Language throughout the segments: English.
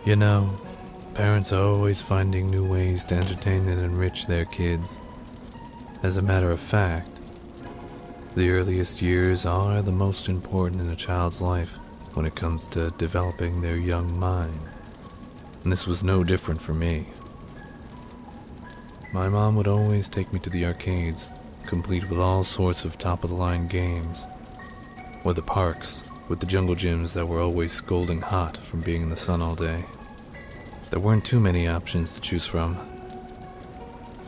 You know, parents are always finding new ways to entertain and enrich their kids. As a matter of fact, the earliest years are the most important in a child's life when it comes to developing their young mind. And this was no different for me. My mom would always take me to the arcades, complete with all sorts of top-of-the-line games, or the parks with the jungle gyms that were always scalding hot from being in the sun all day. There weren't too many options to choose from,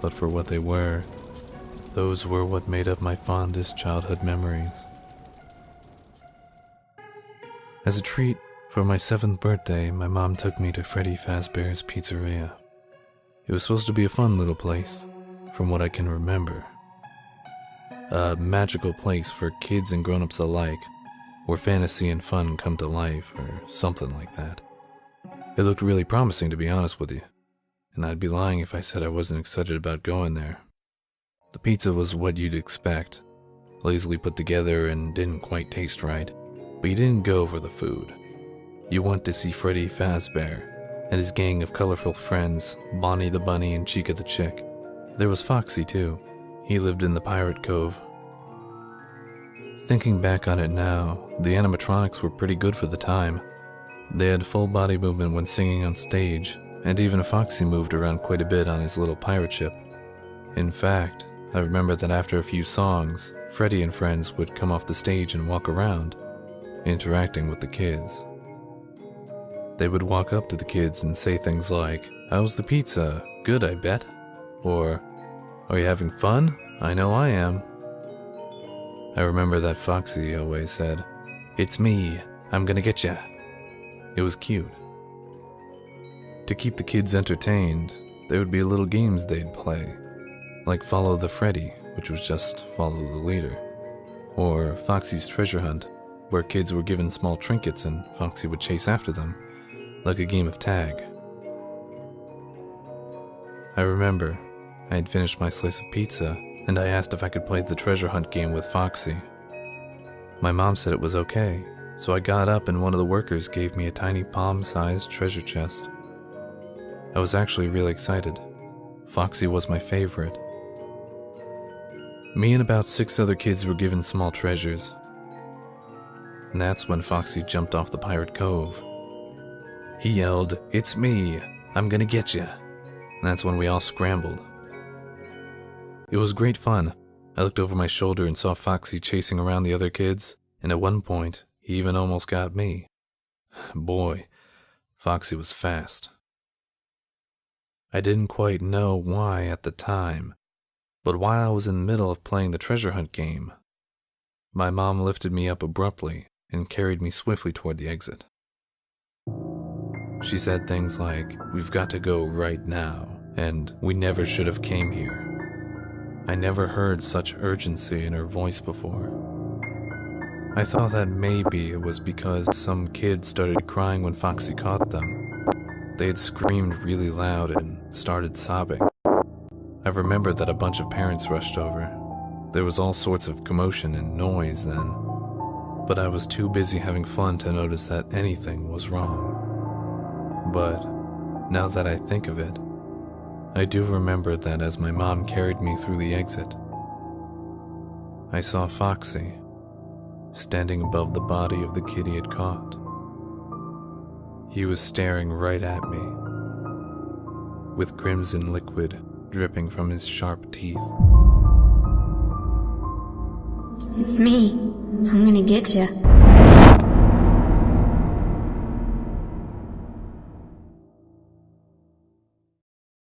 but for what they were, those were what made up my fondest childhood memories. As a treat, for my 7th birthday, my mom took me to Freddy Fazbear's Pizzeria. It was supposed to be a fun little place, from what I can remember. A magical place for kids and grown-ups alike, where fantasy and fun come to life, or something like that. It looked really promising, to be honest with you, and I'd be lying if I said I wasn't excited about going there. The pizza was what you'd expect, lazily put together and didn't quite taste right, but you didn't go for the food. You went to see Freddy Fazbear and his gang of colorful friends, Bonnie the Bunny and Chica the Chick. There was Foxy too. He lived in the Pirate Cove. Thinking back on it now, the animatronics were pretty good for the time. They had full body movement when singing on stage, and even Foxy moved around quite a bit on his little pirate ship. In fact, I remember that after a few songs, Freddy and friends would come off the stage and walk around, interacting with the kids. They would walk up to the kids and say things like, "How's the pizza? Good, I bet." Or, "Are you having fun? I know I am." I remember that Foxy always said, "It's me, I'm gonna get ya." It was cute. To keep the kids entertained, there would be little games they'd play, like Follow the Freddy, which was just follow the leader, or Foxy's Treasure Hunt, where kids were given small trinkets and Foxy would chase after them, like a game of tag. I remember I had finished my slice of pizza, and I asked if I could play the treasure hunt game with Foxy. My mom said it was okay, so I got up and one of the workers gave me a tiny palm-sized treasure chest. I was actually really excited. Foxy was my favorite. Me and about 6 other kids were given small treasures. And that's when Foxy jumped off the Pirate Cove. He yelled, "It's me, I'm gonna get ya." And that's when we all scrambled. It was great fun. I looked over my shoulder and saw Foxy chasing around the other kids, and at one point, he even almost got me. Boy, Foxy was fast. I didn't quite know why at the time, but while I was in the middle of playing the treasure hunt game, my mom lifted me up abruptly and carried me swiftly toward the exit. She said things like, "We've got to go right now," and "We never should have came here." I never heard such urgency in her voice before. I thought that maybe it was because some kids started crying when Foxy caught them. They had screamed really loud and started sobbing. I remember that a bunch of parents rushed over. There was all sorts of commotion and noise then, but I was too busy having fun to notice that anything was wrong. But now that I think of it, I do remember that as my mom carried me through the exit, I saw Foxy standing above the body of the kid he had caught. He was staring right at me, with crimson liquid dripping from his sharp teeth. "It's me. I'm gonna get ya."